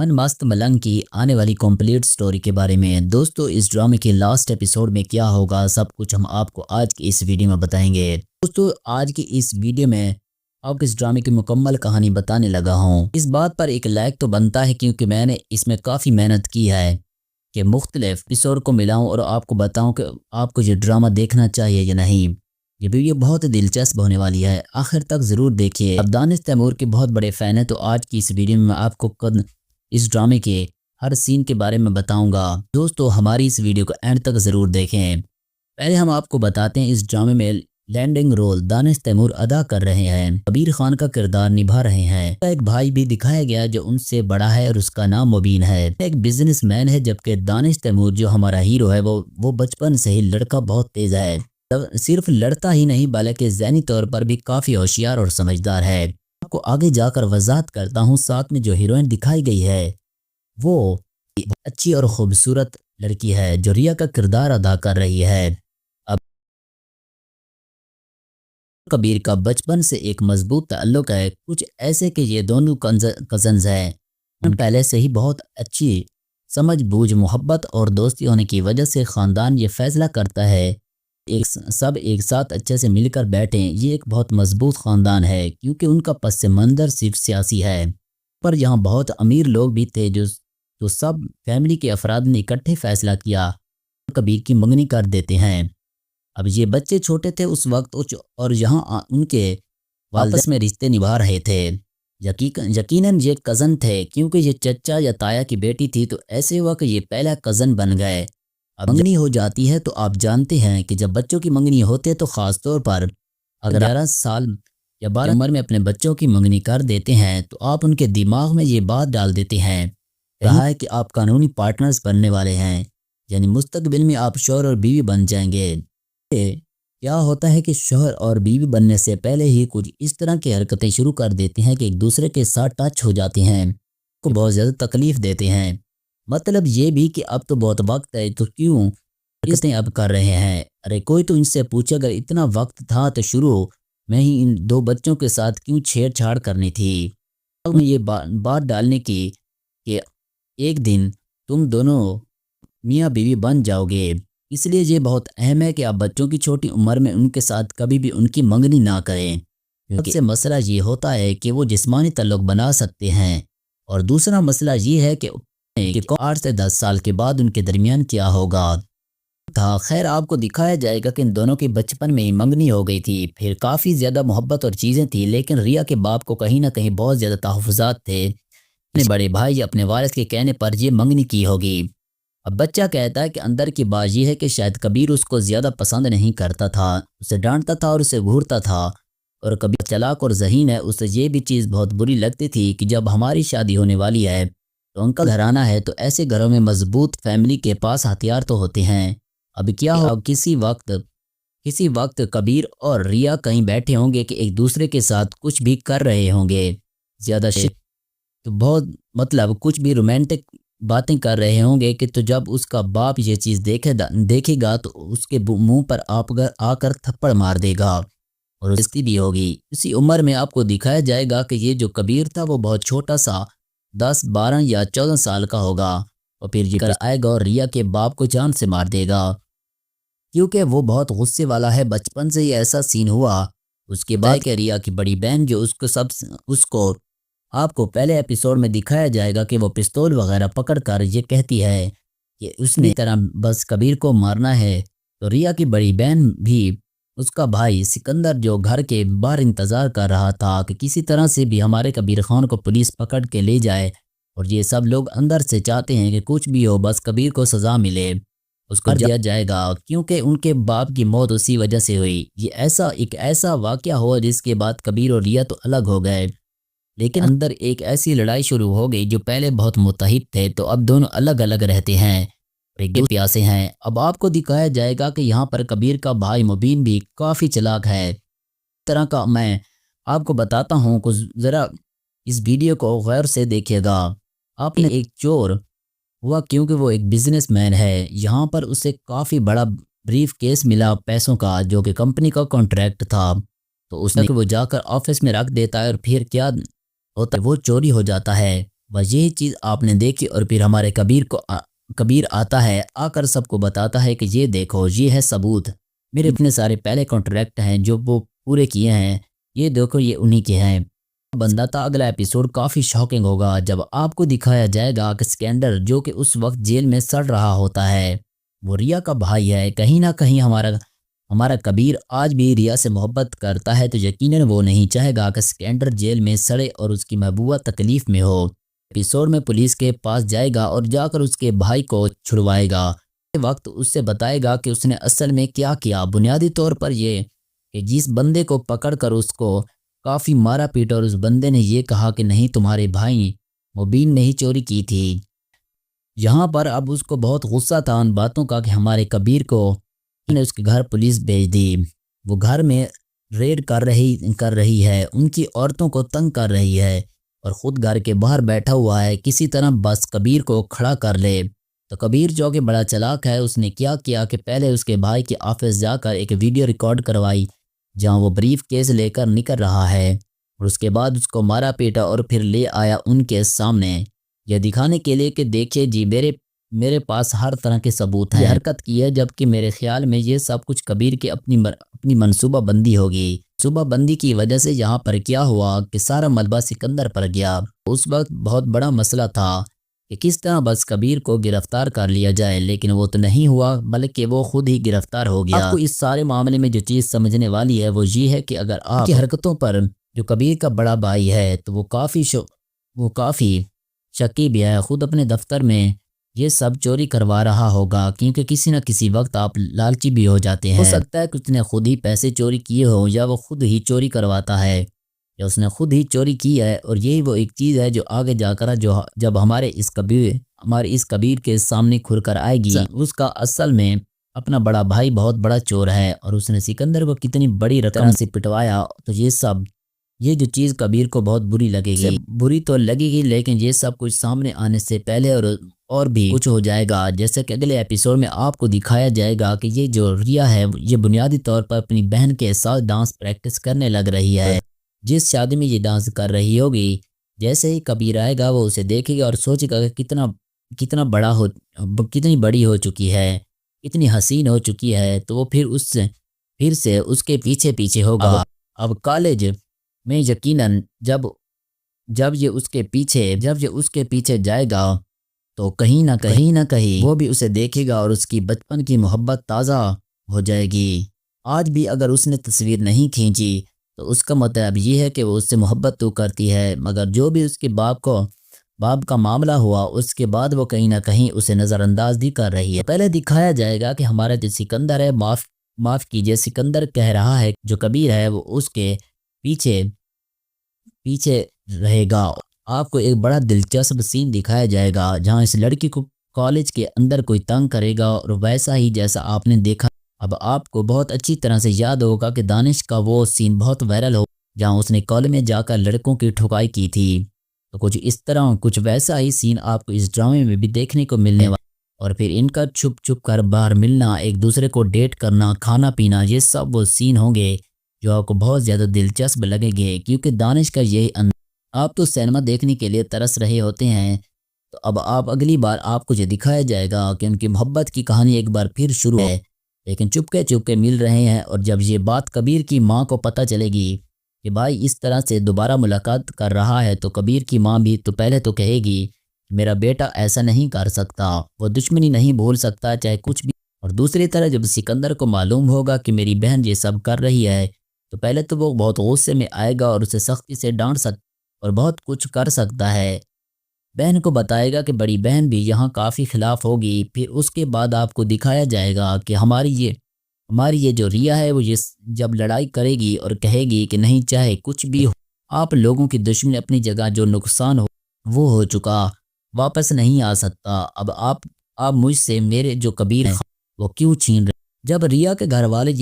ان مست ملنگ کی آنے والی کمپلیٹ سٹوری کے بارے میں۔ دوستو اس ڈرامے کے لاسٹ ایپیسوڈ میں کیا ہوگا سب کچھ ہم آپ کو آج کی اس ویڈیو میں بتائیں گے۔ دوستو آج کی اس ویڈیو میں آپ کو اس ڈرامے کی مکمل کہانی بتانے لگا ہوں۔ اس بات پر ایک لائک تو بنتا ہے کیونکہ میں نے اس میں کافی محنت کی ہے کہ مختلف ایپیسوڈ کو ملاؤں اور آپ کو بتاؤں کہ آپ کو یہ ڈرامہ دیکھنا چاہیے یا نہیں۔ یہ ویڈیو بہت دلچسپ ہونے والی ہے، آخر تک ضرور دیکھیے۔ اب دانش تیمور کے بہت بڑے فین ہیں تو آج کی اس ویڈیو میں آپ کو اس ڈرامے کے ہر سین کے بارے میں بتاؤں گا۔ دوستو ہماری اس ویڈیو کو اینڈ تک ضرور دیکھیں۔ پہلے ہم آپ کو بتاتے ہیں اس ڈرامے میں لینڈنگ رول دانش تیمور ادا کر رہے ہیں، کبیر خان کا کردار نبھا رہے ہیں۔ ایک بھائی بھی دکھایا گیا جو ان سے بڑا ہے اور اس کا نام مبین ہے، ایک بزنس مین ہے، جبکہ دانش تیمور جو ہمارا ہیرو ہے وہ بچپن سے ہی لڑکا بہت تیز ہے، صرف لڑتا ہی نہیں بلکہ ذہنی طور پر بھی کافی ہوشیار اور سمجھدار ہے۔ آپ کو آگے جا کر وضاحت کرتا ہوں۔ ساتھ میں جو ہیروئن دکھائی گئی ہے وہ اچھی اور خوبصورت لڑکی ہے جو ریا کا کردار ادا کر رہی ہے۔ اب کبیر کا بچپن سے ایک مضبوط تعلق ہے، کچھ ایسے کہ یہ دونوں کزنز ہیں، پہلے سے ہی بہت اچھی سمجھ بوجھ محبت اور دوستی ہونے کی وجہ سے خاندان یہ فیصلہ کرتا ہے سب ایک ساتھ اچھے سے مل کر بیٹھیں۔ یہ ایک بہت مضبوط خاندان ہے کیونکہ ان کا پس منظر صرف سیاسی ہے، پر یہاں بہت امیر لوگ بھی تھے جو سب فیملی کے افراد نے اکٹھے فیصلہ کیا کبیر کی منگنی کر دیتے ہیں۔ اب یہ بچے چھوٹے تھے اس وقت اور یہاں ان کے آپس میں رشتے نبھا رہے تھے۔ یقیناً یہ کزن تھے کیونکہ یہ چچا یا تایا کی بیٹی تھی، تو ایسے ہوا کہ یہ پہلا کزن بن گئے۔ اب منگنی ہو جاتی ہے تو آپ جانتے ہیں کہ جب بچوں کی منگنی ہوتی ہے تو خاص طور پر اگر 11 سال یا 12 عمر میں اپنے بچوں کی منگنی کر دیتے ہیں تو آپ ان کے دماغ میں یہ بات ڈال دیتے ہیں کہا ہے کہ آپ قانونی پارٹنرز بننے والے ہیں، یعنی مستقبل میں آپ شوہر اور بیوی بن جائیں گے۔ کیا ہوتا ہے کہ شوہر اور بیوی بننے سے پہلے ہی کچھ اس طرح کی حرکتیں شروع کر دیتے ہیں کہ ایک دوسرے کے ساتھ ٹچ ہو جاتے ہیں، کو بہت زیادہ تکلیف دیتے ہیں۔ مطلب یہ بھی کہ اب تو بہت وقت ہے تو کیوں حرکتیں اب کر رہے ہیں؟ ارے کوئی تو ان سے پوچھے اگر اتنا وقت تھا تو شروع میں ہی ان دو بچوں کے ساتھ کیوں چھیڑ چھاڑ کرنی تھی؟ میں یہ بات ڈالنے کی کہ ایک دن تم دونوں میاں بیوی بن جاؤ گے، اس لیے یہ بہت اہم ہے کہ آپ بچوں کی چھوٹی عمر میں ان کے ساتھ کبھی بھی ان کی منگنی نہ کریں۔ سب سے مسئلہ یہ ہوتا ہے کہ وہ جسمانی تعلق بنا سکتے ہیں، اور دوسرا مسئلہ یہ ہے کہ 8 سے 10 سال کے بعد ان کے درمیان کیا ہوگا۔ خیر آپ کو دکھایا جائے گا کہ ان دونوں کی بچپن میں ہی منگنی ہو گئی تھی، پھر کافی زیادہ محبت اور چیزیں تھیں، لیکن ریا کے باپ کو کہیں نہ کہیں بہت زیادہ تحفظات تھے۔ اپنے بڑے بھائی اپنے والد کے کہنے پر یہ منگنی کی ہوگی۔ اب بچہ کہتا ہے کہ اندر کی بات یہ ہے کہ شاید کبیر اس کو زیادہ پسند نہیں کرتا تھا، اسے ڈانٹتا تھا اور اسے گھورتا تھا، اور کبیر چلاک اور ذہین ہے، اسے یہ بھی چیز بہت بری لگتی تھی کہ جب ہماری شادی ہونے والی ہے تو ان کا گھرانہ ہے، تو ایسے گھروں میں مضبوط فیملی کے پاس ہتھیار تو ہوتے ہیں۔ اب کیا ہو کسی وقت کبیر اور ریا کہیں بیٹھے ہوں گے کہ ایک دوسرے کے ساتھ کچھ بھی کر رہے ہوں گے، زیادہ تو بہت مطلب کچھ بھی رومانٹک باتیں کر رہے ہوں گے کہ تو جب اس کا باپ یہ چیز دیکھے گا تو اس کے منہ پر آ کر تھپڑ مار دے گا اور رستی بھی ہوگی۔ اسی عمر میں آپ کو دکھایا جائے گا کہ یہ جو کبیر تھا وہ بہت چھوٹا سا 10 12 یا 14 سال کا ہوگا، اور پھر یہ آئے گا اور ریا کے باپ کو جان سے مار دے گا کیونکہ وہ بہت غصے والا ہے۔ بچپن سے ہی ایسا سین ہوا۔ اس کے بعد کہ ریا کی بڑی بہن جو اس کو آپ کو پہلے ایپیسوڈ میں دکھایا جائے گا کہ وہ پستول وغیرہ پکڑ کر یہ کہتی ہے کہ اس نے طرح بس کبیر کو مارنا ہے، تو ریا کی بڑی بہن بھی اس کا بھائی سکندر جو گھر کے باہر انتظار کر رہا تھا کہ کسی طرح سے بھی ہمارے کبیر خان کو پولیس پکڑ کے لے جائے، اور یہ سب لوگ اندر سے چاہتے ہیں کہ کچھ بھی ہو بس کبیر کو سزا ملے، اس کو دیا جائے گا کیونکہ ان کے باپ کی موت اسی وجہ سے ہوئی۔ یہ ایک ایسا واقعہ ہوا جس کے بعد کبیر اور ریا تو الگ ہو گئے، لیکن اندر ایک ایسی لڑائی شروع ہو گئی جو پہلے بہت متحد تھے تو اب دونوں الگ الگ رہتے ہیں اور ایک دوسرے پیاسے ہیں۔ اب آپ کو دکھایا جائے گا کہ یہاں پر کبیر کا بھائی مبین بھی کافی چلاک ہے۔ اس طرح کا میں آپ کو بتاتا ہوں کہ ذرا اس ویڈیو کو غور سے دیکھیے گا۔ آپ نے ایک چور ہوا کیونکہ وہ ایک بزنس مین ہے، یہاں پر اسے کافی بڑا بریف کیس ملا پیسوں کا جو کہ کمپنی کا کانٹریکٹ تھا، تو اس نے وہ جا کر آفس میں رکھ دیتا ہے، اور پھر کیا ہوتا ہے وہ چوری ہو جاتا ہے۔ بس یہی چیز آپ نے دیکھی اور پھر ہمارے کبیر آتا ہے، آ کر سب کو بتاتا ہے کہ یہ دیکھو یہ ہے ثبوت، میرے اتنے سارے پہلے کانٹریکٹ ہیں جو وہ پورے کیے ہیں، یہ دیکھو یہ انہی کے ہیں۔ بندہ تھا اگلا ایپیسوڈ کافی شاکنگ ہوگا جب آپ کو دکھایا جائے گا کہ سکینڈر جو کہ اس وقت جیل میں سڑ رہا ہوتا ہے وہ ریا کا بھائی ہے۔ کہیں نہ کہیں ہمارا کبیر آج بھی ریا سے محبت کرتا ہے، تو یقیناً وہ نہیں چاہے گا کہ سکینڈر جیل میں سڑے اور اس کی محبوبہ تکلیف میں ہو۔ ایپیسوڈ میں پولیس کے پاس جائے گا اور جا کر اس کے بھائی کو چھڑوائے گا، وقت اس سے بتائے گا کہ اس نے اصل میں کیا کیا۔ بنیادی طور پر یہ کہ جس بندے کو پکڑ کر اس کو کافی مارا پیٹا اور اس بندے نے یہ کہا کہ نہیں تمہارے بھائی مبین نے ہی چوری کی تھی۔ یہاں پر اب اس کو بہت غصہ تھا ان باتوں کا کہ ہمارے کبیر کو نے اس کے گھر پولیس بھیج دی، وہ گھر میں ریڈ کر رہی ہے، ان کی عورتوں کو تنگ کر رہی ہے اور خود گھر کے باہر بیٹھا ہوا ہے کسی طرح بس کبیر کو کھڑا کر لے۔ تو کبیر جو کہ بڑا چلاک ہے اس نے کیا کہ پہلے اس کے بھائی کے آفس جا کر ایک ویڈیو ریکارڈ کروائی جہاں وہ بریف کیس لے کر نکل رہا ہے، اور اس کے بعد اس کو مارا پیٹا اور پھر لے آیا ان کے سامنے، یہ دکھانے کے لیے کہ دیکھیے جی میرے پاس ہر طرح کے ثبوت ہیں۔ یہ حرکت کی ہے جبکہ میرے خیال میں یہ سب کچھ کبیر کی اپنی منصوبہ بندی ہوگی۔ منصوبہ بندی کی وجہ سے یہاں پر کیا ہوا کہ سارا ملبہ سکندر پر گیا۔ اس وقت بہت بڑا مسئلہ تھا کہ کس طرح بس کبیر کو گرفتار کر لیا جائے، لیکن وہ تو نہیں ہوا بلکہ وہ خود ہی گرفتار ہو گیا۔ آپ کو اس سارے معاملے میں جو چیز سمجھنے والی ہے وہ یہ ہے کہ اگر آپ کی حرکتوں پر جو کبیر کا بڑا بھائی ہے تو وہ کافی شکی بھی ہے، خود اپنے دفتر میں یہ سب چوری کروا رہا ہوگا، کیونکہ کسی نہ کسی وقت آپ لالچی بھی ہو جاتے ہیں۔ ہو سکتا ہے کہ اس نے خود ہی پیسے چوری کیے ہو یا وہ خود ہی چوری کرواتا ہے یا اس نے خود ہی چوری کی ہے، اور یہی وہ ایک چیز ہے جو آگے جا کر جب ہمارے اس کبیر کے سامنے کھل کر آئے گی۔ اس کا اصل میں اپنا بڑا بھائی بہت بڑا چور ہے اور اس نے سکندر کو کتنی بڑی رقم سے پٹوایا، تو یہ جو چیز کبیر کو بہت بری لگے گی، بری تو لگے گی، لیکن یہ سب کچھ سامنے آنے سے پہلے اور بھی کچھ ہو جائے گا، جیسے کہ اگلے ایپیسوڈ میں آپ کو دکھایا جائے گا کہ یہ جو ریا ہے یہ بنیادی طور پر اپنی بہن کے ساتھ ڈانس پریکٹس کرنے لگ رہی ہے۔ جس شادی میں یہ ڈانس کر رہی ہوگی، جیسے ہی کبیر آئے گا وہ اسے دیکھے گا اور سوچے گا کہ کتنی بڑی ہو چکی ہے، اتنی حسین ہو چکی ہے، تو وہ پھر سے اس کے پیچھے ہوگا۔ اب کالج میں یقیناً جب یہ اس کے پیچھے جائے گا تو کہیں نہ کہیں وہ بھی اسے دیکھے گا اور اس کی بچپن کی محبت تازہ ہو جائے گی۔ آج بھی اگر اس نے تصویر نہیں کھینچی تو اس کا مطلب یہ ہے کہ وہ اس سے محبت تو کرتی ہے، مگر جو بھی اس کے باپ کا معاملہ ہوا اس کے بعد وہ کہیں نہ کہیں اسے نظر انداز بھی کر رہی ہے۔ پہلے دکھایا جائے گا کہ ہمارا جو سکندر ہے، معاف کیجئے، سکندر کہہ رہا ہے جو کبیر ہے وہ اس کے پیچھے رہے گا۔ آپ کو ایک بڑا دلچسپ سین دکھایا جائے گا جہاں اس لڑکی کو کالج کے اندر کوئی تنگ کرے گا، اور ویسا ہی جیسا آپ نے دیکھا۔ اب آپ کو بہت اچھی طرح سے یاد ہوگا کہ دانش کا وہ سین بہت وائرل ہو جہاں اس نے کالج میں جا کر لڑکوں کی ٹھکائی کی تھی، تو کچھ ویسا ہی سین آپ کو اس ڈرامے میں بھی دیکھنے کو ملنے والا، اور پھر ان کا چھپ کر باہر ملنا، ایک دوسرے کو ڈیٹ کرنا، کھانا پینا، یہ سب وہ سین ہوں گے جو آپ کو بہت زیادہ دلچسپ لگیں گے، کیونکہ دانش کا یہی آپ تو سینما دیکھنے کے لیے ترس رہے ہوتے ہیں، تو اب اگلی بار آپ کو یہ دکھایا جائے گا کہ ان کی محبت کی کہانی ایک بار پھر شروع ہے، لیکن چپکے مل رہے ہیں، اور جب یہ بات کبیر کی ماں کو پتہ چلے گی کہ بھائی اس طرح سے دوبارہ ملاقات کر رہا ہے، تو کبیر کی ماں بھی تو پہلے تو کہے گی میرا بیٹا ایسا نہیں کر سکتا، وہ دشمنی نہیں بھول سکتا چاہے کچھ بھی، اور دوسری طرح جب سکندر کو معلوم ہوگا کہ میری بہن یہ سب کر رہی ہے تو پہلے تو وہ بہت غصے میں آئے گا اور اسے سختی سے ڈانٹ سکتا اور بہت کچھ کر سکتا ہے، بہن کو بتائے گا کہ بڑی بہن بھی یہاں کافی خلاف ہوگی۔ پھر اس کے بعد آپ کو دکھایا جائے گا کہ ہماری یہ جو ریا ہے وہ یہ جب لڑائی کرے گی اور کہے گی کہ نہیں چاہے کچھ بھی ہو، آپ لوگوں کی دشمنی اپنی جگہ، جو نقصان وہ ہو چکا واپس نہیں آ سکتا، اب آپ مجھ سے میرے جو کبیر ہیں وہ کیوں چھین رہے۔ جب ریا کے گھر والے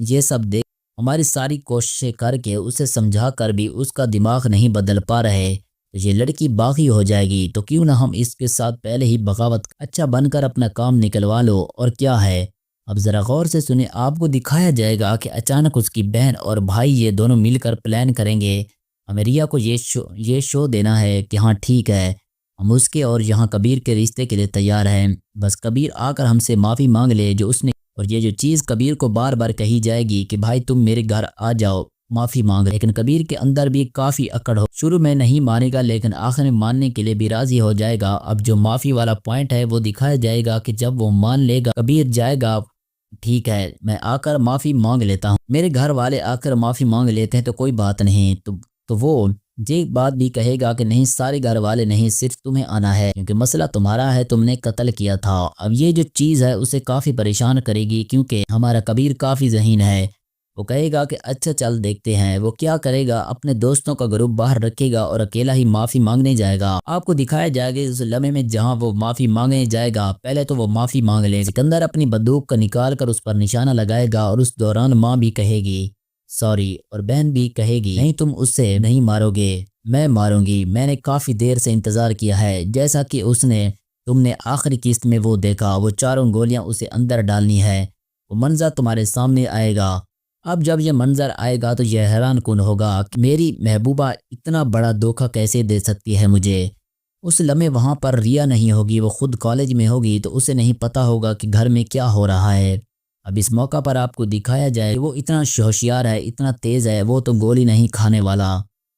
یہ سب دیکھ ہماری ساری کوششیں کر کے اسے سمجھا کر بھی اس کا دماغ نہیں بدل پا رہے، تو یہ لڑکی باغی ہو جائے گی، تو کیوں نہ ہم اس کے ساتھ پہلے ہی بغاوت اچھا بن کر اپنا کام نکلوا لو، اور کیا ہے۔ اب ذرا غور سے سنیں، آپ کو دکھایا جائے گا کہ اچانک اس کی بہن اور بھائی یہ دونوں مل کر پلان کریں گے، ہمیں ریا کو یہ شو دینا ہے کہ ہاں ٹھیک ہے ہم اس کے اور یہاں کبیر کے رشتے کے لیے تیار ہیں، بس کبیر آ کر ہم سے معافی مانگ لے جو اس نے، اور یہ جو چیز کبیر کو بار بار کہی جائے گی کہ بھائی تم میرے گھر آ جاؤ معافی مانگ، لیکن کبیر کے اندر بھی کافی اکڑ ہو، شروع میں نہیں مانے گا لیکن آخر میں ماننے کے لیے بھی راضی ہو جائے گا۔ اب جو معافی والا پوائنٹ ہے وہ دکھایا جائے گا کہ جب وہ مان لے گا، کبیر جائے گا ٹھیک ہے میں آ کر معافی مانگ لیتا ہوں، میرے گھر والے آ کر معافی مانگ لیتے ہیں تو کوئی بات نہیں، تو وہ یہ بات بھی کہے گا کہ نہیں سارے گھر والے نہیں، صرف تمہیں آنا ہے کیونکہ مسئلہ تمہارا ہے، تم نے قتل کیا تھا۔ اب یہ جو چیز ہے اسے کافی پریشان کرے گی کیونکہ ہمارا کبیر کافی ذہین ہے، وہ کہے گا کہ اچھا چل دیکھتے ہیں وہ کیا کرے گا، اپنے دوستوں کا گروپ باہر رکھے گا اور اکیلا ہی معافی مانگنے جائے گا۔ آپ کو دکھایا جائے گا اس لمحے میں جہاں وہ معافی مانگنے جائے گا، پہلے تو وہ معافی مانگ لے، سکندر اپنی بندوق کا نکال کر اس پر نشانہ لگائے گا اور اس دوران ماں بھی کہے گی سوری، اور بہن بھی کہے گی نہیں تم اس سے نہیں مارو گے، میں ماروں گی، میں نے کافی دیر سے انتظار کیا ہے، جیسا کہ تم نے آخری قسط میں وہ دیکھا، وہ چاروں گولیاں اسے اندر ڈالنی ہے، وہ منظر تمہارے سامنے آئے گا۔ اب جب یہ منظر آئے گا تو یہ حیران کن ہوگا کہ میری محبوبہ اتنا بڑا دھوکہ کیسے دے سکتی ہے مجھے۔ اس لمحے وہاں پر ریا نہیں ہوگی، وہ خود کالج میں ہوگی تو اسے نہیں پتا ہوگا کہ گھر میں کیا ہو رہا ہے۔ اب اس موقع پر آپ کو دکھایا جائے کہ وہ اتنا ہوشیار ہے، اتنا تیز ہے، وہ تو گولی نہیں کھانے والا،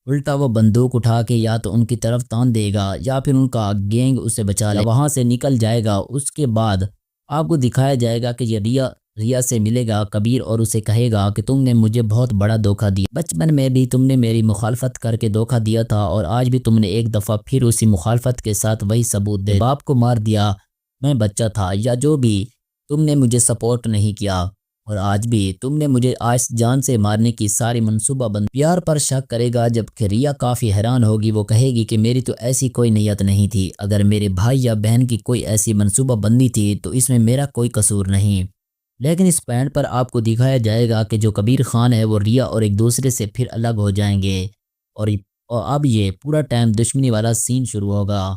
الٹا وہ بندوق اٹھا کے یا تو ان کی طرف تان دے گا یا پھر ان کا گینگ اسے بچا لے، وہاں سے نکل جائے گا۔ اس کے بعد آپ کو دکھایا جائے گا کہ یہ ریا سے ملے گا کبیر اور اسے کہے گا کہ تم نے مجھے بہت بڑا دھوکہ دیا، بچپن میں بھی تم نے میری مخالفت کر کے دھوکہ دیا تھا اور آج بھی تم نے ایک دفعہ پھر اسی مخالفت کے ساتھ وہی ثبوت دے، باپ کو مار دیا، میں بچہ تھا یا جو بھی، تم نے مجھے سپورٹ نہیں کیا اور آج بھی تم نے مجھے آج جان سے مارنے کی ساری منصوبہ بندی۔ پیار پر شک کرے گا جبکہ ریا کافی حیران ہوگی، وہ کہے گی کہ میری تو ایسی کوئی نیت نہیں تھی، اگر میرے بھائی یا بہن کی کوئی ایسی منصوبہ بندی تھی تو اس میں میرا کوئی قصور نہیں۔ لیکن اس پوائنٹ پر آپ کو دکھایا جائے گا کہ جو کبیر خان ہے وہ ریا اور ایک دوسرے سے پھر الگ ہو جائیں گے اور اب یہ پورا ٹائم دشمنی والا سین شروع ہوگا۔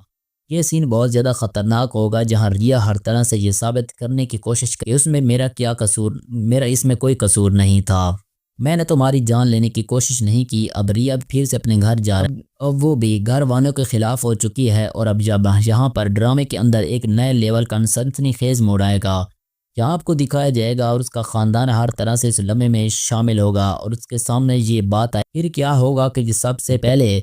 یہ سین بہت زیادہ خطرناک ہوگا جہاں ریا ہر طرح سے یہ ثابت کرنے کی کوشش کی اس میں میرا کیا قصور، میرا اس میں کوئی قصور نہیں تھا، میں نے تمہاری جان لینے کی کوشش نہیں کی۔ اب ریا پھر سے اپنے گھر جا رہا ہے اور وہ بھی گھر والوں کے خلاف ہو چکی ہے، اور اب جب یہاں پر ڈرامے کے اندر ایک نئے لیول کا سنسنی خیز موڑ آئے گا، یہاں آپ کو دکھایا جائے گا اور اس کا خاندان ہر طرح سے اس لمحے میں شامل ہوگا اور اس کے سامنے یہ بات آئے، پھر کیا ہوگا کہ سب سے پہلے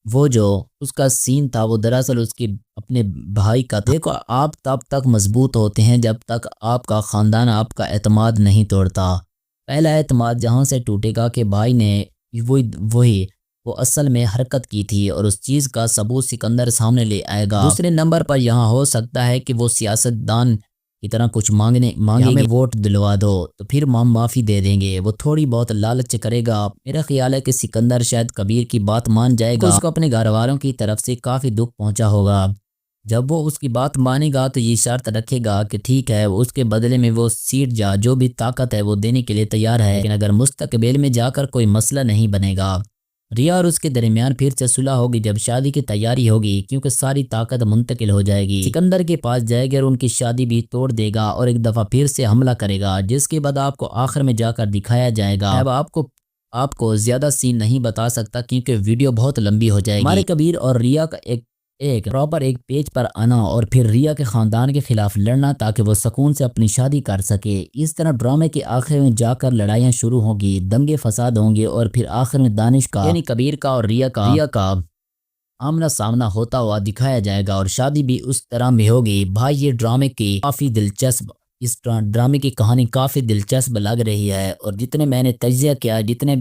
وہ جو اس کا سین تھا وہ دراصل اس کی اپنے بھائی کا تھا۔ دیکھو آپ تب تک مضبوط ہوتے ہیں جب تک آپ کا خاندان آپ کا اعتماد نہیں توڑتا، پہلا اعتماد جہاں سے ٹوٹے گا کہ بھائی نے وہ اصل میں حرکت کی تھی اور اس چیز کا ثبوت سکندر سامنے لے آئے گا۔ دوسرے نمبر پر یہاں ہو سکتا ہے کہ وہ سیاستدان کی طرح کچھ مانگے ہمیں ووٹ دلوا دو تو پھر ہم معافی دے دیں گے، وہ تھوڑی بہت لالچ کرے گا۔ میرا خیال ہے کہ سکندر شاید کبیر کی بات مان جائے گا، اس کو اپنے گھر والوں کی طرف سے کافی دکھ پہنچا ہوگا، جب وہ اس کی بات مانے گا تو یہ شرط رکھے گا کہ ٹھیک ہے اس کے بدلے میں وہ سیٹ جو بھی طاقت ہے وہ دینے کے لیے تیار ہے، لیکن اگر مستقبل میں جا کر کوئی مسئلہ نہیں بنے گا، ریا اور اس کے درمیان پھر سے صلح ہوگی جب شادی کی تیاری ہوگی کیونکہ ساری طاقت منتقل ہو جائے گی، سکندر کے پاس جائے گا اور ان کی شادی بھی توڑ دے گا اور ایک دفعہ پھر سے حملہ کرے گا، جس کے بعد آپ کو آخر میں جا کر دکھایا جائے گا۔ اب آپ کو زیادہ سین نہیں بتا سکتا کیونکہ ویڈیو بہت لمبی ہو جائے گی۔ ہمارے کبیر اور ریا کا ایک پیج پر آنا اور پھر ریا کے خاندان کے خلاف لڑنا تاکہ وہ سکون سے اپنی شادی کر سکے، اس طرح ڈرامے کے آخر میں جا کر لڑائیاں شروع ہوں گی، دنگے فساد ہوں گے اور پھر آخر میں دانش کا یعنی کبیر کا اور ریا کا آمنا سامنا ہوتا ہوا دکھایا جائے گا اور شادی بھی اس طرح میں ہوگی۔ بھائی یہ اس ڈرامے کی کہانی کافی دلچسپ لگ رہی ہے اور جتنے میں نے تجزیہ کیا، جتنے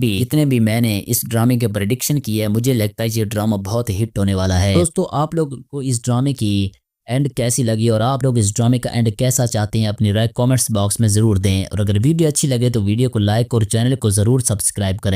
بھی میں نے اس ڈرامے کے پریڈکشن کی ہے، مجھے لگتا ہے یہ ڈرامہ بہت ہٹ ہونے والا ہے۔ دوستو آپ لوگ کو اس ڈرامے کی اینڈ کیسی لگی اور آپ لوگ اس ڈرامے کا اینڈ کیسا چاہتے ہیں، اپنی رائے کامنٹس باکس میں ضرور دیں، اور اگر ویڈیو اچھی لگے تو ویڈیو کو لائک اور چینل کو ضرور سبسکرائب کریں۔